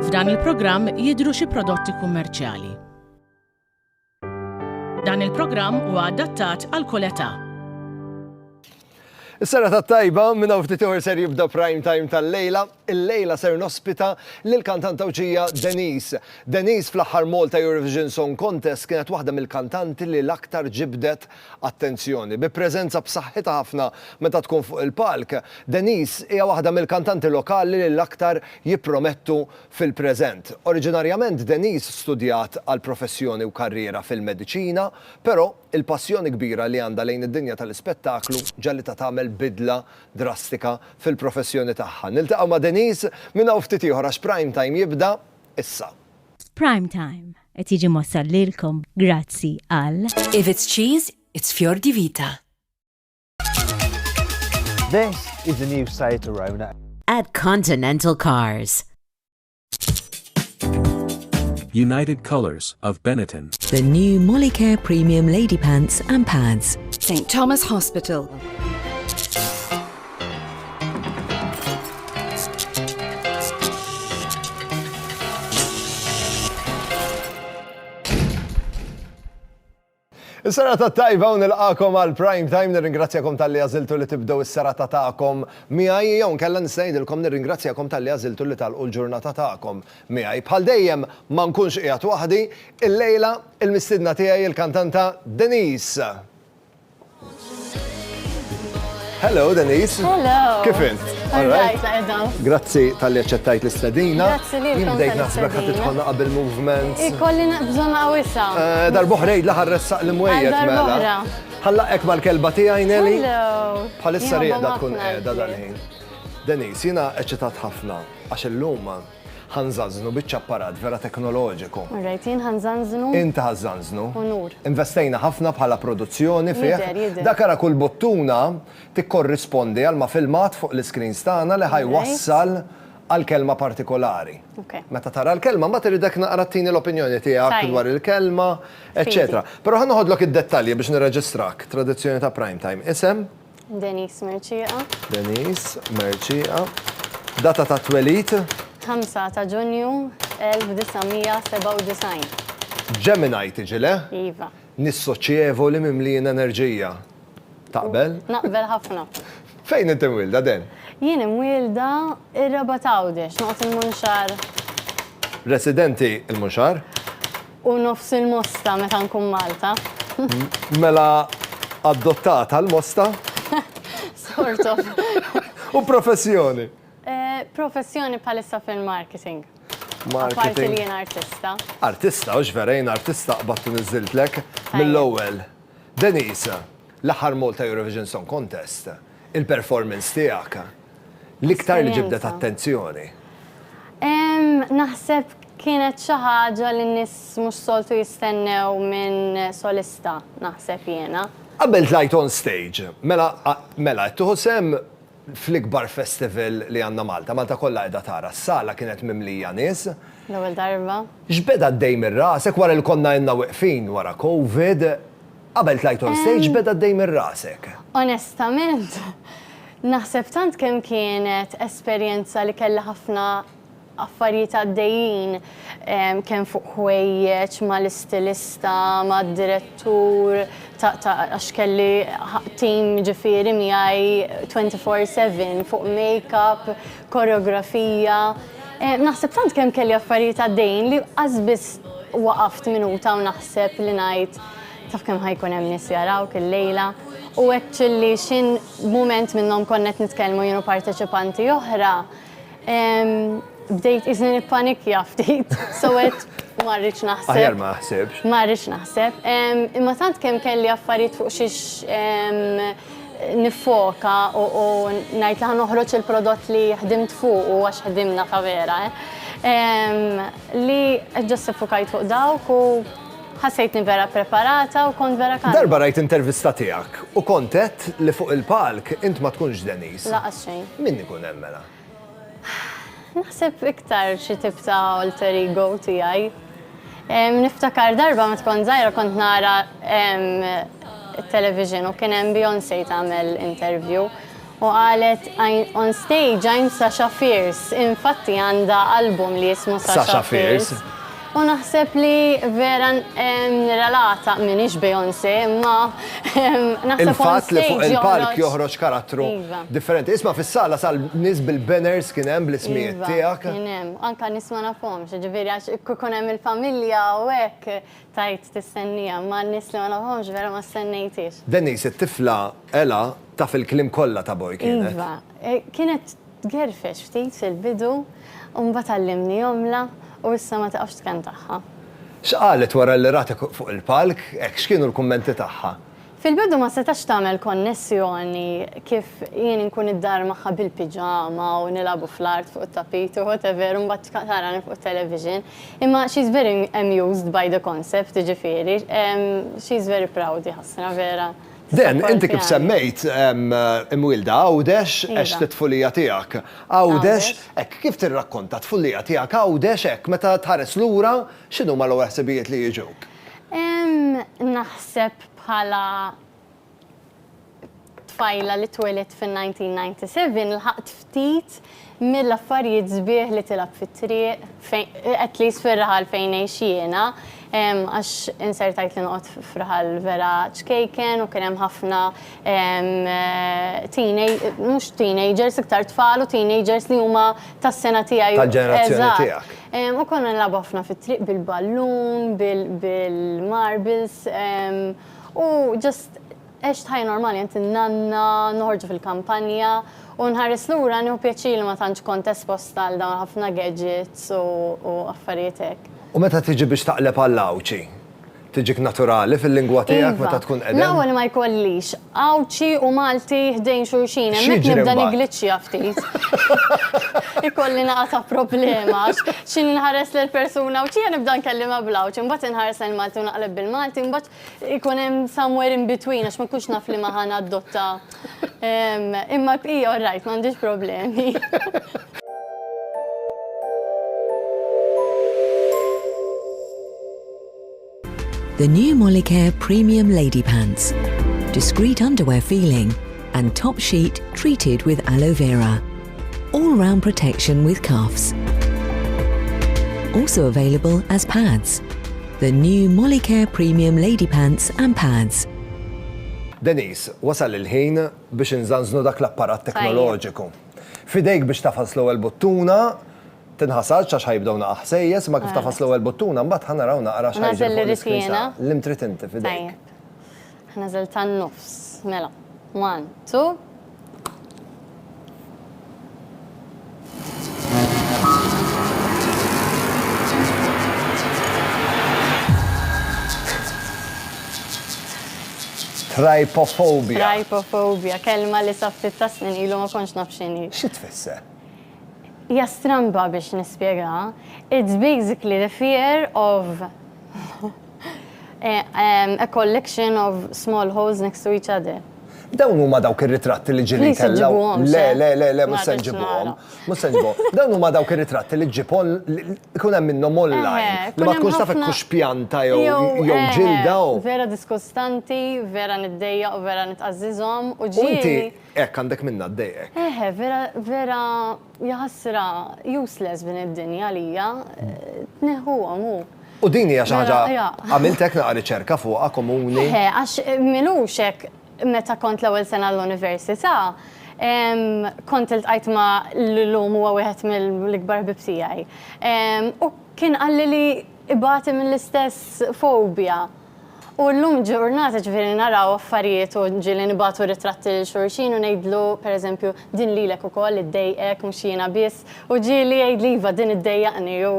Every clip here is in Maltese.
F'dan il-programm jidhru xi prodotti kummerċjali. Dan il-programm huwa adattat għal kull età. Is-sera tat-tajba minn hawn ftit ieħor ser jibda prime time tal-lejla. Il-lejla ser nospita lill-kantantawċija Denise. Denise fl-aħħar Malta Eurovision Song Contest kienet waħda mill-kantanti li l-aktar ġibdet attenzjoni. Bi preżenza b'saħħitha ħafna meta tkun fuq il-palk, Denise hija waħda mill-kantanti lokali li l-aktar jippromettu fil-preżent. Oriġinarjament Denise studjat għal professjoni u karriera fil-mediċina, però il-passjoni kbira li għandha lejn id-dinja tal-ispettaklu ġalli ta' tagħmel bidla drastika fil-professjoni tagħha. Niltaqgħu ma' Denise minn hawn ftit ieħor għax prime time jibda issa. Prime time qed jiġi mossal lilkom grazzi għal If it's cheese, it's Fior di Vita. This is the new Seat Arona. At Continental Cars. United Colors of Benetton. The new Molicare Premium Lady Pants and Pads. St. Thomas Hospital. Is-serata tajba u nilqakom għal prime time, nirringrazzjakom tal-li għażiltu li tibdew is-serata tagħkom miegħi jew nkella nistgħidilkom nirringrazzjakom tal-li għażiltu li talqu l-ġurnata tagħkom miegħi. Bħal dejjem ma nkunx qiegħed waħdi, illejla il-mistiedna tiegħi il-kantanta Denise. Hello Denise. Hello. Kif int? All right, laqedam. Grazzi tal-li aċċettajt l-istedina. Grazzi lilkom Jimbdejt tal-istedina. naħsbek ħadd tidħolna qabel movements. Ikolli bżonna qawissa. Darboħrejn laħar ressaq l-mwejjed mela. Darboħra. Ħallaqek mal-kelba tiegħi Nelly. Hello. Bħalissa Jien rieda ħobba tkun ħafna qiegħda l-ħin. dal-ħin. Denise, jiena eċċitat ħafna għax illum ħanżażnu biċċ-apparat vera teknoloġiku. All right, jien ħanżanżnu. Inti ħażanżnu. Onur. Investejna ħafna bħala produzzjoni fih. Jidher. Dak ara kull bottuna tikkorrispondi għal ma filmat fuq l-screens tagħna li ħajwassal għal kelma partikolari. Okay. Meta tara l-kelma ma tiridek naqra tini l-opinjoni tiegħek Tajjeb. dwar il-kelma, eċċetera. Però ħa noħodlok id-dettalji biex nirreġistrak. Tradizzjoni ta' prime time. Isem? Denise Mirċieqa. Denise Merċieqa. Data ta' twelid? 5 ta' Ġunju 1997. Gemini tiġile? Iva. Nissoċjevoli mimlijin enerġija. Taqbel? Naqbel ħafna. Fejn inti wilda den? Jien imwielda ir-raba tawdex, noqgħod il-Munxar Residenti il-Muxar? u nofs il-Mosta meta nkun Malta. Mela adottata l-mosta? Sort of. U professjoni? Professjoni bħalissa fil-marketing. Apparti li Marketing. jien artista. Artista, u xverejn artista qbattu nizziltlek mill-ewwel. Denise, l-aħħar Malta Eurovision Song Contest, il-performance tiegħek, l-iktar li ġibdet Esperjenza. attenzjoni. Naħseb kienet xi ħaġa li n-nies mhux soltu jistennew minn solista, naħseb jiena. Qabel tlajt on stage, mela tuħu sem fl-ikbar festival li għandna Malta, Malta kollha qiegħda tara, s-sala kienet mimlija nies. L-ewwel darba. X'beda d-dej mir-rasek wara li konna jenna weqfin wara Covid, qabel tlajt on stage beda d-dej mir-rasek. Onestament, naħseb tant kemm kienet esperjenza li kellha ħafna affarijiet għaddejjin kemm fuq ħwejjeġ mal-istilista, mad-direttur, għax kelli tim ġifieri miegħi 24/7 fuq make-up, koreografija. Naħseb tant kemm kelli affarijiet għaddejjin li qasbis waqaft minuta u naħseb li ngħid taf kemm ħajkun hemm nies jarawk il-lejla. U actually x'in mument minnhom konna qed nitkellmu jienu parteċipanti oħra. Bdejt iżni nippanikja ftit, so qed ma rridx naħseb. Aħjar ma ħsibx. Ma rridx naħseb. Imma tant kemm kelli affarijiet fuq xiex nifoka u ngħid li ħanoħroġ il-prodott li ħdimt fuq u għax ħdimna ta' vera. Li ġust iffokajt fuq dawk u ħassejtni vera preparata u kont vera kalma. Darba rajt intervista tiegħek u kontet li fuq il-palk int ma tkunx Denise. Laqas xejn. Min ikun hemm mela? Naħseb iktar xi tip ta' alter ego tiegħi. Niftakar darba ma tkun żgħira kont nara it-television u kien hemm Beyoncé tagħmel interview u qalet on stage I'm Sasha Fierce. Infatti għandha album li jismu Sasha Fierce. U naħseb li vera relata minix Beyoncé, imma naħseb Il-fatt li fuq il-palk joħroġ karattru differenti. Isma' fis-sala sal nies bil-banners kien hemm bl-ismijiet tiegħek. Kien hemm, anke nies ma nafhomx, ġifieri għax ikun hemm il-familja u hekk tajt tistennija, ma n-nies li ma nafhomx vera ma stennejtix. Denise, it-tifla Ela taf il-kliem kollha ta' Boy kienet. Iva, kienet gerfex ftit fil-bidu, u mbagħad għallimni jomla. U issa ma taqafx tkantaħħa. X'qalet wara li ratek fuq il-palk, hekk x'kienu l-kummenti tagħha? Fil-bidu ma setax tagħmel konnessjoni kif jien inkun id-dar magħha bil-piġama u nilabu fl-art fuq it-tapit u whatever, u mbagħad tarani fuq television. Imma she's very amused by the concept, ġifieri. She's very proud ħassna vera. Den, inti kif semmejt imwilda Għawdex għax t-tfulija tiegħek. Għawdex, hekk kif tirrakkonta t-tfulija tiegħek Għawdex hekk meta tħares lura x'inhu mal-ewwel ħsibijiet li jiġuk? Naħseb bħala tfajla li twilet fin-1997 lħaqt ftit mill-affarijiet sbieħ li tilab fit-triq, at least fir-raħal fejn jiena, għax insertajt li noqgħod f'raħal vera ċkejken u kien hemm ħafna mhux teenagers, iktar tfal u teenagers li huma tas-sena tiegħi. Tal-ġenerazzjoni tiegħek. U konna nilagħbu ħafna fit-triq bil-ballun, bil-marbles, u just għext ħajja normali, jent nanna, noħorġu fil-kampanja, u nħares lura nieħu pjaċir li ma tantx kont esposta għal dawn ħafna gadgets u affarijiet hekk. U meta tiġi biex taqleb għall-awċi? Tiġik naturali fil-lingwa tiegħek meta tkun qegħdem? L-ewwel ma jkollix awċi u Malti ħdejn xulxin, hemmhekk nibda nigliċċja ftit. Ikolli naqata problema għax x'in inħares lill-persuna awċija nibda nkellimha bl-awċi, mbagħad inħares lill-Malti u naqleb bil-Malti, mbagħad ikun hemm somewhere in between għax ma nkunx naf li ma ħana adotta. Imma bqija all right, m'għandix problemi. The new Molicare Premium Lady Pants. Discreet underwear feeling and top sheet treated with aloe vera. All-round protection with cuffs. Also available as pads. The new Molicare Premium Lady Pants and Pads. Denise, wasal il-ħin biex nżanżnu dak l-apparat teknoloġiku. Fidejk biex tafas l-ewwel buttuna, tinħasarx għax ħajbdew naqaħ sejjes, ma kif tafas l-ewwel buttuna, mbagħad ħanaraw naqra x'ħajġi fuq l-iskrin. L-imtrit inti fidejk. Ħanażel tan-nofs, mela. 1, 2. Trypophobia. Trypophobia, kelma li sa ftit ta' snin ilu ma konx naf x'inhi. Xi tfisser? Hija stramba biex nispjega. It's basically the fear of a collection of small holes next to each other. Dawn huma dawk ir-ritratti li ġili kellha. Le, mhux se nġibuhom. Mhux se nġibuhom. Dawn huma dawk ir-ritratti li ġibhom ikun hemm minnhom online. Li ma tkunx taf hekk pjanta jew ġilda. Vera diskustanti, vera niddejjaq u vera nitqażżizhom u inti ġieli. hekk għandek minna d-dejjek. Vera jaħassra useless din id-dinja għalija. Tneħħuhom hu. U din hija xi ħaġa għamiltek naqra riċerka fuqha komuni. Għax milux hekk meta kont l-ewwel sena l-università, kont iltqajt ma' l-lum huwa wieħed mill-ikbar ħbib tiegħi. U kien qalli li ibati mill-istess fobja. U llum ġurnata ġifieri naraw affarijiet u ġieli nibatu ritratti lil xulxin u ngħidlu pereżempju din lilek ukoll iddejqek mhux jiena biss u ġieli jgħidli iva din iddejjaqni u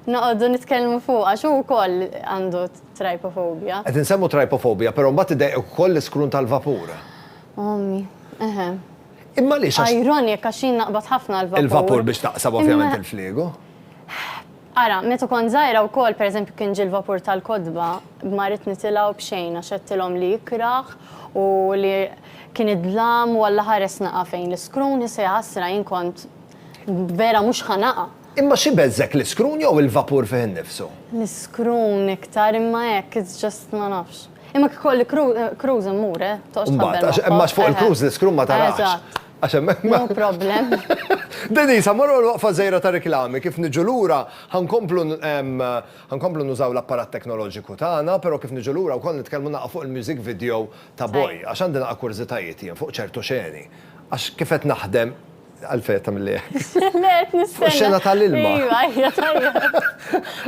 noqogħdu nitkellmu fuqha x'hu wkoll għandu trypophobia. Qed insemmu trypophobia, però mbagħad iddejqek ukoll l-iskrun tal-vapur. Ommi, Imma lix għax Ironik għax jien naqbad ħafna l-vapur. il-vapur biex taqsab ovvjament il-fliegu. Ara, meta kont żgħira wkoll pereżempju kien ġie l-vapur tal-kodba, ma rrid nitilgħu b'xejn għax għedtilhom li jikraħ u li kien idlam u alla ħares naqa' fejn l-iskrun issa jaħassra jien kont vera mhux ħanaqa'. Imma xi beżżek l-iskrun jew il-vapur fih innifsu? L-iskrun iktar imma hekk, it's just ma nafx. Imma kolli cruise immur, toqgħod Mbagħad, imma fuq il-cruise l-iskrun ma tarax. No problem. Denisa, marru l-waqfa żejra ta' reklami, kif niġu lura ħankomplu nużaw l-apparat teknoloġiku tagħna, però kif niġu lura wkoll nitkellmu naqa' fuq il-music video ta' Boy, għax għandi naqa' kurzitajiet jien fuq ċertu xeni. Għax kif qed naħdem għalfejn mill-li. Let nistenna. Xena tal-ilma. Iva, tajja.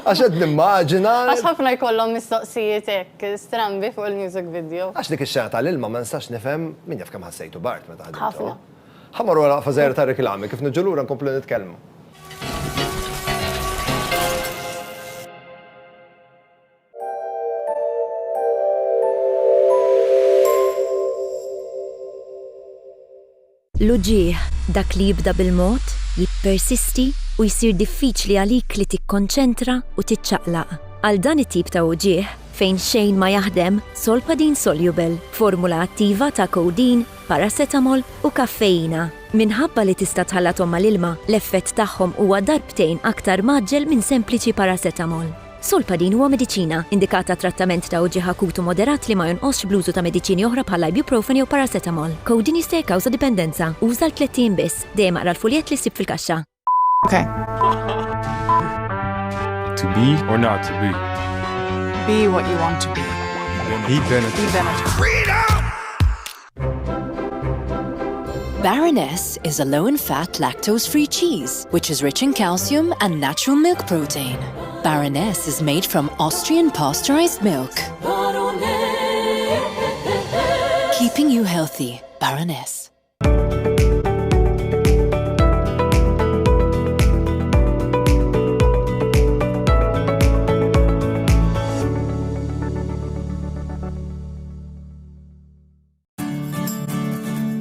Għax qed nimmaġina. Għax ħafna jkollhom mistoqsijiet hekk strambi fuq il-music video. Għax dik ix-xena tal-ilma ma nistax nifhem min jaf kemm ħassejtu Bart meta ħadimtu. Ħafna. Ħamar wara fażajra ta' reklami, kif niġu lura nkomplu nitkellmu. L-uġieħ, dak li jibda bil-mod, jippersisti u jsir diffiċli għalik li tikkonċentra u tiċċaqlaq. Għal dan it-tip ta' uġieħ, fejn xejn ma jaħdem, Solpadin Soluble, formula attiva ta' codeine, paracetamol u kaffeina. Minħabba li tista' tħallathom mal-ilma, l-effett tagħhom huwa darbtejn aktar maġġel minn sempliċi paracetamol. Solpadin huwa mediċina indikata trattament ta' uġieħ akutu moderat li ma jonqosx bl-użu ta' mediċini oħra bħal ibuprofen jew paracetamol. Codeine jista' jikkawża dipendenza. Uża l-30 biss, dejjem aqra l-fuljet li ssib fil-kaxxa. Okay. To be or not to be? Be what you want to be. Be Benetton. Be Benetton. Baroness is a low-in-fat, lactose-free cheese, which is rich in calcium and natural milk protein. Baroness is made from Austrian pasteurized milk. Keeping you healthy, Baroness.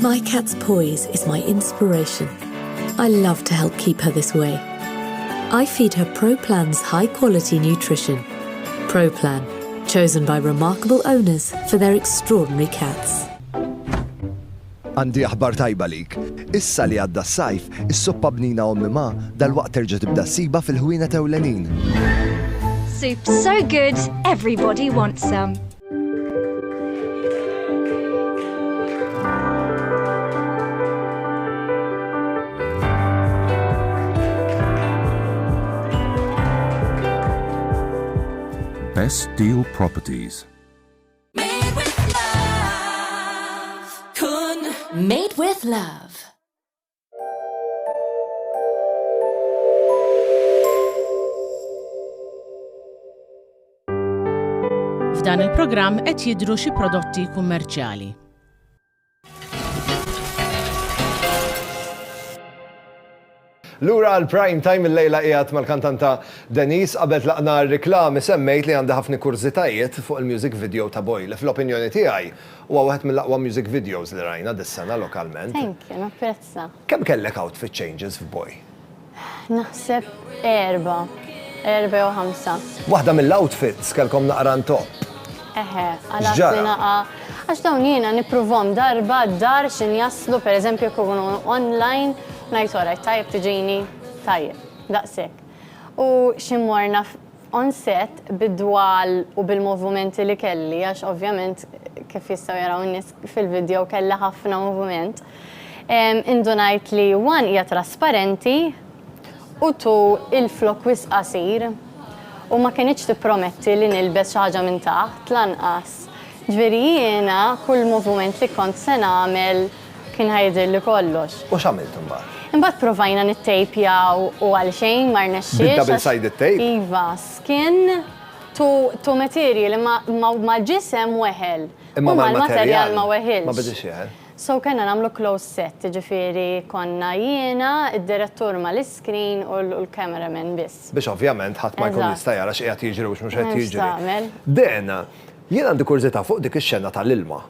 My cat's poise is my inspiration. I love to help keep her this way. I feed her ProPlan's high-quality nutrition. ProPlan, chosen by remarkable owners for their extraordinary cats. Għandi aħbar tajba lik. Issa li għadda s-sajf, is-suppa bnina u mima dal-waqt terġa' tibda siba fil-ħwienet ewlenin. Soup's so good, everybody wants some. Best Deal Properties. Made with love. Made with love. F'dan il-programm qed jidhru xi prodotti kummerċjali. Lura għal-prime time il-lejla qiegħed mal-kantanta Denise qabel laqna r-riklami semmejt li għandha ħafna kurzitajiet fuq il-music video ta' Boy. Fl-opinjoni tiegħi huwa waħed mill-aqwa music videos li rajna dis-sena lokalment. Thank you, napprezza. Kemm kellek outfit changes f'Boy? Naħseb 4 jew 5. Waħda mill-outfits kellkom naqran top. Għal naqa. Għax dawn jiena nippruvom darba d-dar xin jaslu, per eżempju, kunu online, najt orajt, tajjeb tiġini, tajjeb, daqsek. U ximmorna on set bid-dwal u bil-movimenti li kelli, għax ovvjament kif jistaw jaraw n-nis fil-video kella ħafna moviment. Indunajt li one hija trasparenti u tu il-flok wis qasir u ma kienx tipprometti li nilbes xi ħaġa minn taħt lanqas. Ġveri jiena kull moviment li kont se nagħmel kien ħajdilli kollox. U x'għamilt imbagħad? Imbagħad provajna nittejpjaw u għal xejn ma rnexxiex. Double-sided tape? Iva, skin to material ma ġisem weħel. Imma mal-materjal ma weħilx. Ma bidix jeħel. So kena nagħmlu close set, ġifieri konna jiena, id-direttur mal-iskrin u l-cameraman biss. Biex ovvjament ħadd ma jkun jista' jara x'qiegħed jiġri u x'mhux qed jiġri. Nista'mel. Dena, jien għandi kurżità fuq dik ix-xena tal-ilma.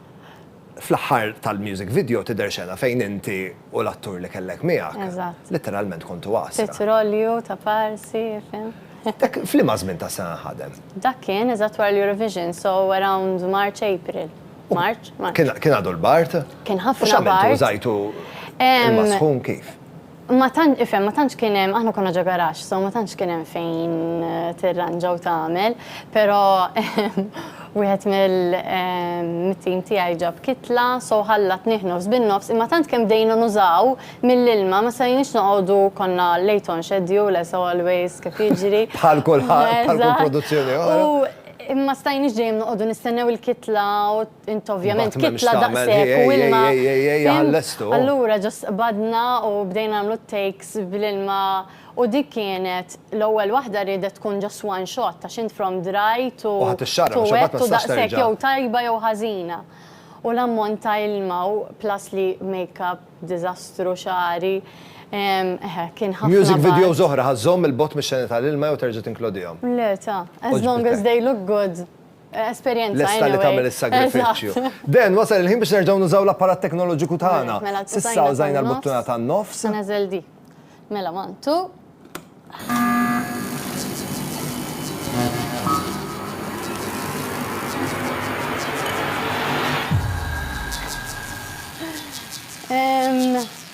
Fl-aħħar tal-music video tidher xena fejn inti u l-attur li kellek miegħek. Eżatt. Letteralment kontu wasra. Petrolju ta' parsi, fem. Dak fl-imma żmien ta' sena ħadem. Dak kien eżatt wara l-Eurovision, so around March, April. March? Kien għadu l-Bart? Kien ħafna Bart. Bart. Użajtu il-masħun kif? Ma tantx kien hemm, aħna konna ġo garax, so ma tantx kien hemm fejn tirranġa u tagħmel, però wieħed mill-tim tiegħi ġab kitla, so ħallat nofs bin-nofs, imma tant kemm bdejna nużaw mill-ilma ma stajniex noqogħdu konna late on schedule as always kif jiġri. Bħal kull produzzjoni oħra. Imma stajniex ġejjem noqogħdu nistennew il-kitla u int ovvjament kitla daqshekk u ilma. Allura ġust badna u bdejna nagħmlu takes bil-ilma u dik kienet l-ewwel waħda ridet tkun just one shot ta' int from dry to wet u daqshekk jew tajba jew ħażina. U l-ammont ta' ilma u plus li make-up, diżastru xari. Kien ħafna. Music videos oħra ħażhom il-bot mix-xena tal-ilma jew terġa' tinkludihom. Le ta' as long as they look good. Esperjenza Lesta li tagħmel is-sagrifiċċju. Den wasal il-ħin biex nerġgħu nużaw l-apparat teknoloġiku tagħna. S'issa użajna l-buttuna tan-nofs. Nażel di. Mela mantu.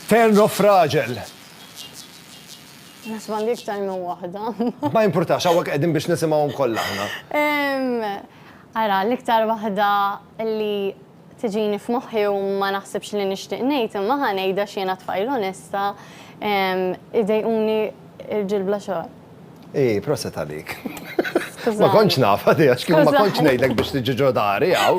Turn-off raġel. Nasban dik tal minn waħda. Ma importax, għawek qegħdin biex nisimgħuhom kollha aħna. Ara, l-iktar waħda li tiġini f'moħħi u ma naħsibx li nixtieq ngħid, imma ħanejda x'jiena tfajl onesta idejquni il-ġilbla xogħol. Proset għalik. Ma kontx naf għadi, għax kien ma kontx ngħidlek biex tiġi ġodari għaw.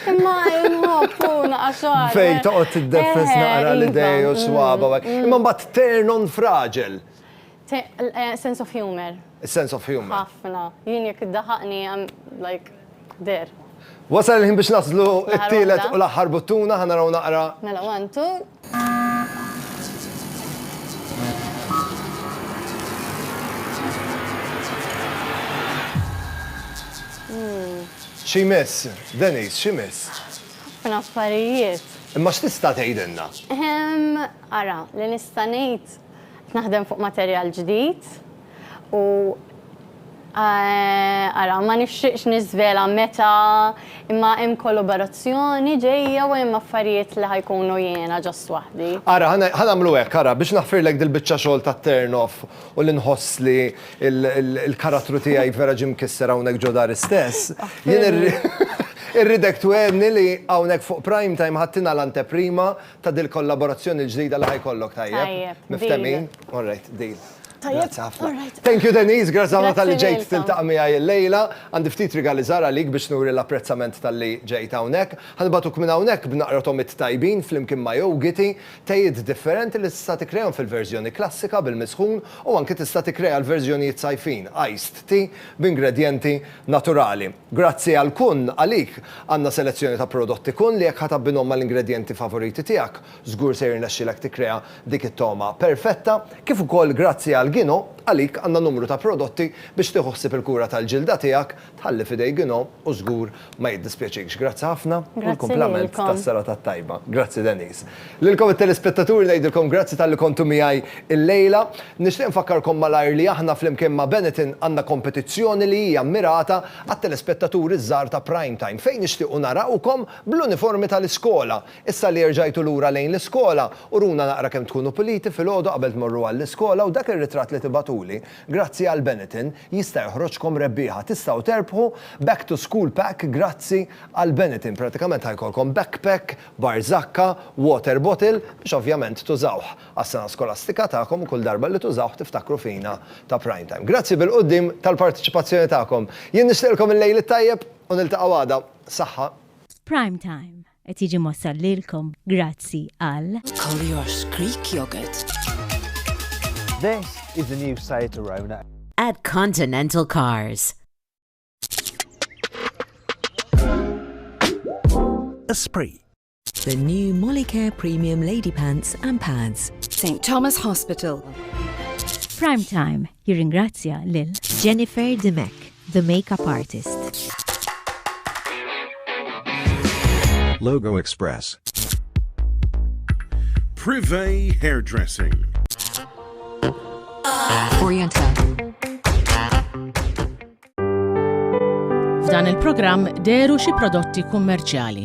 Imma nħobbu naqaxar. Fej toqgħod tiddefes naqra l-idej u swaba. Imma mbagħad turn on fraġel. Sense of humor. Sense of humor. Ħafna. Jien jekk iddaħaqni I'm like there. Wasal il-ħin biex naslu t-tielet u l-aħħar buttuna ħanaraw naqra. Mela 1, 2. Xi miss, Denise, xi miss? Ħafna affarijiet. Imma x'tista' tgħidilna? Ara, li nista' ngħid naħdem fuq materjal ġdid u ara ma nixtieqx niżvela meta imma hemm kollaborazzjoni ġejja u hemm affarijiet li ħajkunu jiena ġost waħdi. Ara, ħanagħmlu hekk, ara biex naħfirlek dil-biċċa xogħol tat-turn-off u li nħoss li il-karattru tiegħi vera ġim kisser hawnhekk ġo dar istess. Jien irridek twedni li hawnhekk fuq prime time ħattina l-anteprima ta' dil-kollaborazzjoni l-ġdida li ħajkollok tajjeb. Miftemin? All right, deal. Grazie ħafna. Thank you Denise, grazie ħafna tal-li ġejt tiltaqa' miegħi l-lejla. Għandi ftit rigali żgħar għalik biex nuri l-apprezzament tal-li ġejt hawnhekk. Ħanbatuk minn hawnhekk b'naqra tomit tajbin flimkien ma' yogiti, tgħid differenti li tista' tikrejhom fil-verżjoni klassika bil-misħun u anke tista' tikkrea l-verżjonijiet sajfin, iced tea b'ingredjenti naturali. Grazzi għal kun għalik għandna selezzjoni ta' prodotti kun li jekk ħatabbinhom mal-ingredjenti favoriti tiegħek, żgur se jirnexxilek tikkrea dik it-toma perfetta, kif ukoll grazzi għal Gino, għalik għandna numru ta' prodotti biex tieħu ħsieb il-kura tal-ġilda tiegħek, tħalli fidej Gino u żgur ma jiddispjaċikx. Grazzi ħafna u l-komplament tas-sera tat-tajba. Grazzi Denise. Lilkom it-telespettaturi ngħidilkom grazzi tal-li kontu miegħi il-lejla. Nixtieq nfakkarkom malajr li aħna flimkien ma' Benetton għandna kompetizzjoni li hija mirata għat-telespettaturi żgħar ta' prime time fejn nixtiequ narawkom bl-uniformi tal-iskola. Issa li rġajtu lura lejn l-iskola u runa naqra kemm tkunu puliti fil-għodu qabel tmorru għall-iskola u dak ir-ritratt li tibatuli, grazzi għal Benetton, jista' joħroġkom rebbieħa. Tistgħu terbħu back to school pack grazzi għal Benetton. Pratikament ħajkolkom backpack, barzakka, water bottle biex ovvjament tużawh għas-sena skolastika tagħkom u kull darba li tużawh tiftakru fina ta' prime time. Grazzi bil-qudiem tal-partiċipazzjoni tagħkom. Jien nixtieqilkom il-lejl it-tajjeb u niltaqgħu għada. Saħħa. Prime time qed jiġi mossal lilkom grazzi għal Colliers Greek yogurt. This is the new Seat Arona. At Continental Cars. Esprit. The new Molicare Premium Lady Pants and Pads. St. Thomas Hospital. Prime time jirringrazzja lil Jennifer Demek, the makeup artist. Logo Express. Privé Hairdressing. Oriental. F'dan il-programm deru xi prodotti kummerċjali.